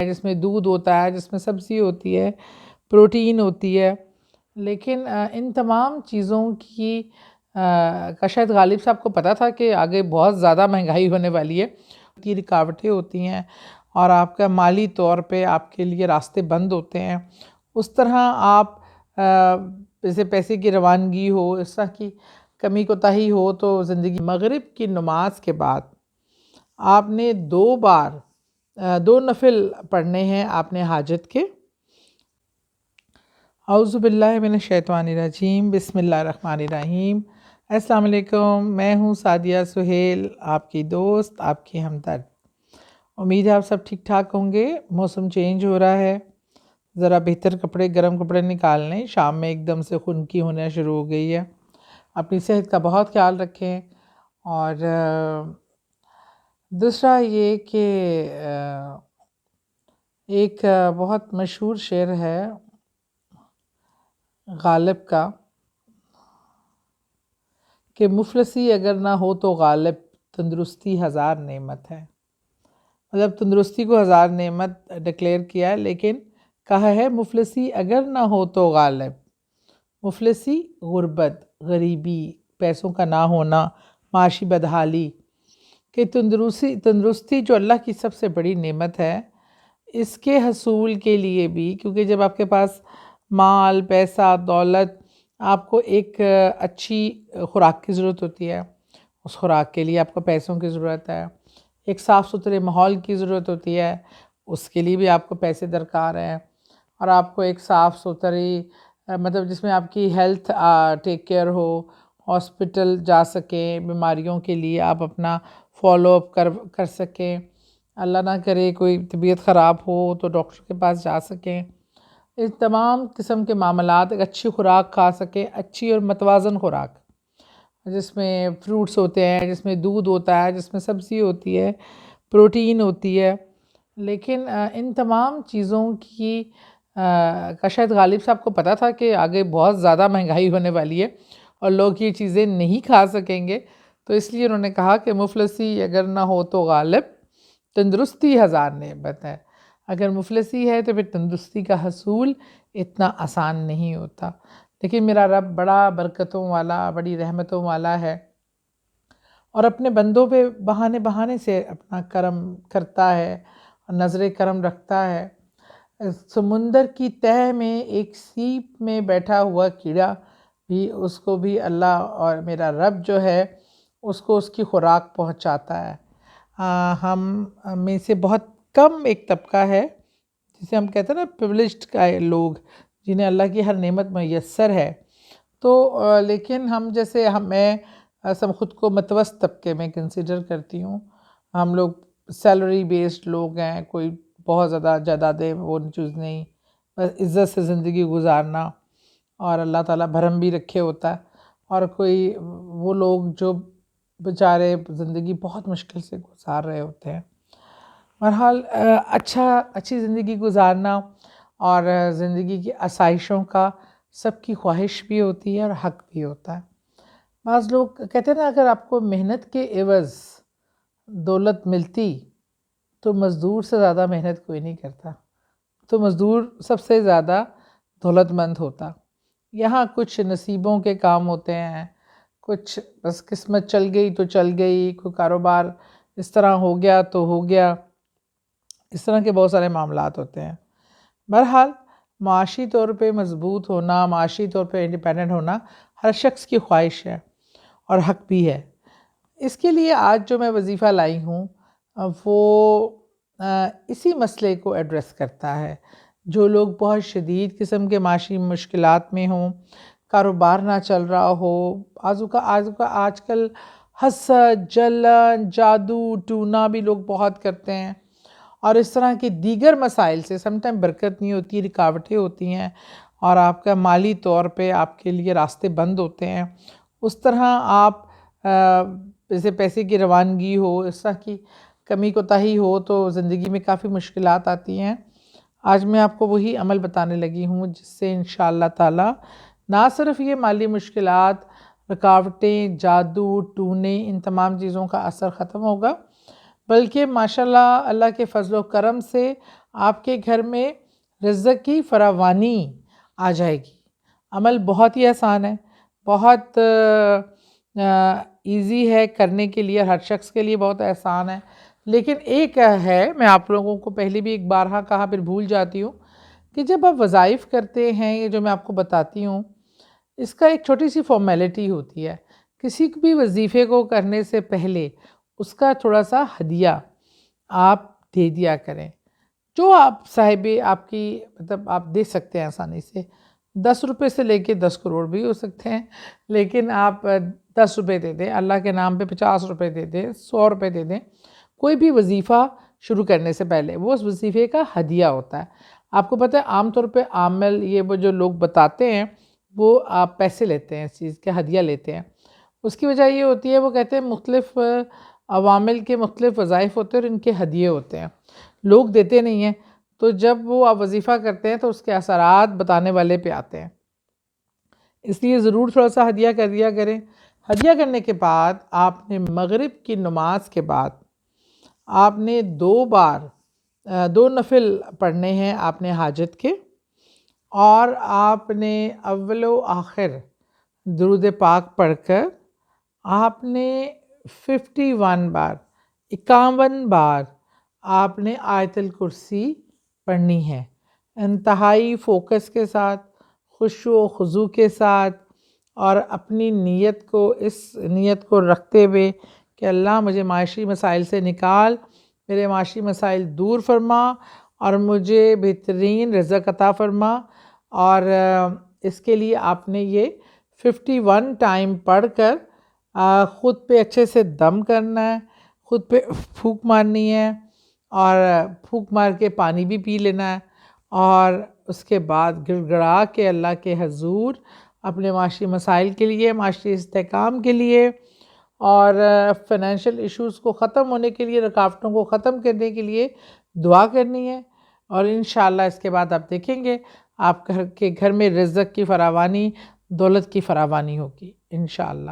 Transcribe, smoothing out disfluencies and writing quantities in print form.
جس میں دودھ ہوتا ہے، جس میں سبزی ہوتی ہے، پروٹین ہوتی ہے، لیکن ان تمام چیزوں کا شاید غالب صاحب کو پتہ تھا کہ آگے بہت زیادہ مہنگائی ہونے والی ہے، کی رکاوٹیں ہوتی ہیں اور آپ کا مالی طور پہ آپ کے لیے راستے بند ہوتے ہیں۔ اس طرح آپ جیسے پیسے کی روانگی ہو، اس طرح کی کمی کوتاہی ہو تو زندگی مغرب کی نماز کے بعد آپ نے 2 بار 2 نفل پڑھنے ہیں آپ نے حاجت کے۔ اعوذ باللہ من الشیطان الرجیم، بسم اللہ الرحمن الرحیم۔ السلام علیکم، میں ہوں سعدیہ سہیل، آپ کی دوست، آپ کی ہمدرد۔ امید ہے آپ سب ٹھیک ٹھاک ہوں گے۔ موسم چینج ہو رہا ہے، ذرا بہتر کپڑے، گرم کپڑے نکال لیں، شام میں ایک دم سے خنکی ہونا شروع ہو گئی ہے۔ اپنی صحت کا بہت خیال رکھیں۔ اور دوسرا یہ کہ ایک بہت مشہور شعر ہے غالب کا کہ مفلسی اگر نہ ہو تو غالب، تندرستی 1000 نعمت ہے۔ مطلب تندرستی کو 1000 نعمت ڈکلیئر کیا ہے، لیکن کہا ہے مفلسی اگر نہ ہو تو غالب۔ مفلسی غربت، غریبی، پیسوں کا نہ ہونا، معاشی بدحالی، کہ تندرستی جو اللہ کی سب سے بڑی نعمت ہے، اس کے حصول کے لیے بھی، کیونکہ جب آپ کے پاس مال، پیسہ، دولت، آپ کو ایک اچھی خوراک کی ضرورت ہوتی ہے، اس خوراک کے لیے آپ کو پیسوں کی ضرورت ہے، ایک صاف ستھرے ماحول کی ضرورت ہوتی ہے، اس کے لیے بھی آپ کو پیسے درکار ہیں، اور آپ کو ایک صاف ستھری مطلب جس میں آپ کی ہیلتھ ٹیک کیئر ہو، ہاسپٹل جا سکیں، بیماریوں کے لیے آپ اپنا فالو اپ کر سکیں، اللہ نہ کرے کوئی طبیعت خراب ہو تو ڈاکٹر کے پاس جا سکیں، اس تمام قسم کے معاملات، ایک اچھی خوراک کھا سکیں، اچھی اور متوازن خوراک جس میں فروٹس ہوتے ہیں، جس میں دودھ ہوتا ہے، جس میں سبزی ہوتی ہے، پروٹین ہوتی ہے، لیکن ان تمام چیزوں کا شاید غالب صاحب کو پتہ تھا کہ آگے بہت زیادہ مہنگائی ہونے والی ہے اور لوگ یہ چیزیں نہیں کھا سکیں گے، تو اس لیے انہوں نے کہا کہ مفلسی اگر نہ ہو تو غالب، تندرستی 1000 نعمت ہے۔ اگر مفلسی ہے تو پھر تندرستی کا حصول اتنا آسان نہیں ہوتا، لیکن میرا رب بڑا برکتوں والا، بڑی رحمتوں والا ہے، اور اپنے بندوں پہ بہانے سے اپنا کرم کرتا ہے، نظر کرم رکھتا ہے۔ سمندر کی تہہ میں ایک سیپ میں بیٹھا ہوا کیڑا بھی، اس کو بھی اللہ اور میرا رب جو ہے اس کو اس کی خوراک پہنچاتا ہے۔ ہم میں سے بہت کم ایک طبقہ ہے جسے ہم کہتے ہیں نا پریولیجڈ کا لوگ، جنہیں اللہ کی ہر نعمت میسر ہے، تو لیکن ہم جیسے میں خود کو متوسط طبقے میں کنسیڈر کرتی ہوں۔ ہم لوگ سیلری بیسڈ لوگ ہیں، کوئی بہت زیادہ جائیدادیں وہ چیز نہیں، بس عزت سے زندگی گزارنا، اور اللہ تعالیٰ بھرم بھی رکھے ہوتا ہے، اور کوئی وہ لوگ جو بیچارے زندگی بہت مشکل سے گزار رہے ہوتے ہیں۔ بہرحال اچھی زندگی گزارنا اور زندگی کی آسائشوں کا سب کی خواہش بھی ہوتی ہے اور حق بھی ہوتا ہے۔ بعض لوگ کہتے ہیں نا، اگر آپ کو محنت کے عوض دولت ملتی تو مزدور سے زیادہ محنت کوئی نہیں کرتا، تو مزدور سب سے زیادہ دولت مند ہوتا۔ یہاں کچھ نصیبوں کے کام ہوتے ہیں، کچھ بس قسمت چل گئی تو چل گئی، کوئی کاروبار اس طرح ہو گیا تو ہو گیا، اس طرح کے بہت سارے معاملات ہوتے ہیں۔ بہرحال معاشی طور پہ مضبوط ہونا، معاشی طور پہ انڈیپینڈنٹ ہونا ہر شخص کی خواہش ہے اور حق بھی ہے۔ اس کے لیے آج جو میں وظیفہ لائی ہوں وہ اسی مسئلے کو ایڈریس کرتا ہے۔ جو لوگ بہت شدید قسم کے معاشی مشکلات میں ہوں، کاروبار نہ چل رہا ہو، آج کل حسد، جلن، جادو ٹونا بھی لوگ بہت کرتے ہیں، اور اس طرح کے دیگر مسائل سے سم ٹائم برکت نہیں ہوتی، رکاوٹیں ہوتی ہیں، اور آپ کا مالی طور پہ آپ کے لیے راستے بند ہوتے ہیں۔ اس طرح آپ جیسے پیسے کی روانگی ہو، اس طرح کی کمی کوتاہی ہو تو زندگی میں کافی مشکلات آتی ہیں۔ آج میں آپ کو وہی عمل بتانے لگی ہوں جس سے انشاءاللہ تعالی نہ صرف یہ مالی مشکلات، رکاوٹیں، جادو ٹونے، ان تمام چیزوں کا اثر ختم ہوگا، بلکہ ماشاءاللہ اللہ کے فضل و کرم سے آپ کے گھر میں رزق کی فراوانی آ جائے گی۔ عمل بہت ہی آسان ہے، بہت ایزی ہے کرنے کے لیے، ہر شخص کے لیے بہت آسان ہے، لیکن ایک ہے، میں آپ لوگوں کو پہلے بھی ایک بارہا کہا پھر بھول جاتی ہوں، کہ جب آپ وظائف کرتے ہیں، یہ جو میں آپ کو بتاتی ہوں، اس کا ایک چھوٹی سی فارمیلٹی ہوتی ہے۔ کسی بھی وظیفے کو کرنے سے پہلے اس کا تھوڑا سا ہدیہ آپ دے دیا کریں، جو آپ صاحب آپ کی مطلب آپ دے سکتے ہیں آسانی سے۔ 10 روپے سے لے کے 10 کروڑ بھی ہو سکتے ہیں، لیکن آپ 10 روپے دے دیں، اللہ کے نام پہ 50 روپے دے دیں، 100 روپے دے دیں۔ کوئی بھی وظیفہ شروع کرنے سے پہلے وہ اس وظیفے کا ہدیہ ہوتا ہے۔ آپ کو پتہ ہے عام طور پہ عامل یہ وہ جو لوگ بتاتے ہیں وہ آپ پیسے لیتے ہیں، اس چیز کے ہدیہ لیتے ہیں۔ اس کی وجہ یہ ہوتی ہے، وہ کہتے ہیں مختلف عوامل کے مختلف وظائف ہوتے ہیں اور ان کے ہدیے ہوتے ہیں، لوگ دیتے نہیں ہیں، تو جب وہ آپ وظیفہ کرتے ہیں تو اس کے اثرات بتانے والے پہ آتے ہیں، اس لیے ضرور تھوڑا سا ہدیہ کر دیا کریں۔ ہدیہ کرنے کے بعد آپ نے مغرب کی نماز کے بعد آپ نے 2 بار 2 نفل پڑھنے ہیں آپ نے حاجت کے، اور آپ نے اول و آخر درود پاک پڑھ کر آپ نے 51 بار 51 بار آپ نے آیت الکرسی پڑھنی ہے، انتہائی فوکس کے ساتھ، خشوع و خضوع کے ساتھ، اور اپنی نیت کو اس نیت کو رکھتے ہوئے کہ اللہ مجھے معاشی مسائل سے نکال، میرے معاشی مسائل دور فرما، اور مجھے بہترین رزق عطا فرما۔ اور اس کے لیے آپ نے یہ 51 ٹائم پڑھ کر خود پہ اچھے سے دم کرنا ہے، خود پہ پھونک مارنی ہے، اور پھونک مار کے پانی بھی پی لینا ہے، اور اس کے بعد گڑ گڑا کے اللہ کے حضور اپنے معاشی مسائل کے لیے، معاشی استحکام کے لیے، اور فائنینشیل ایشوز کو ختم ہونے کے لیے، رکاوٹوں کو ختم کرنے کے لیے دعا کرنی ہے۔ اور انشاءاللہ اس کے بعد آپ دیکھیں گے آپ کے گھر میں رزق کی فراوانی، دولت کی فراوانی ہوگی انشاءاللہ۔